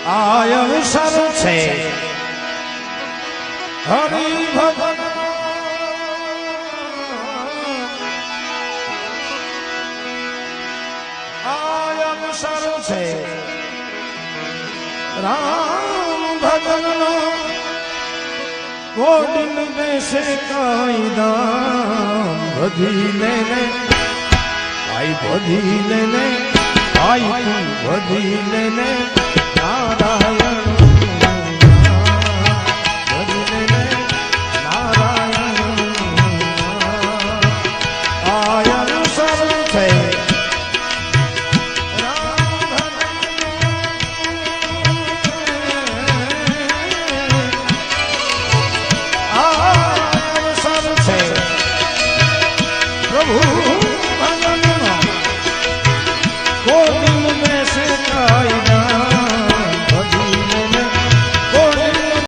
આય અવસર છે હરિ ભજન આય અવસર છે રામ ભજન નો ગોડિન બેસે કાયદા બધી લેને ભાઈ બધી લેને ભાઈ તું બધી લેને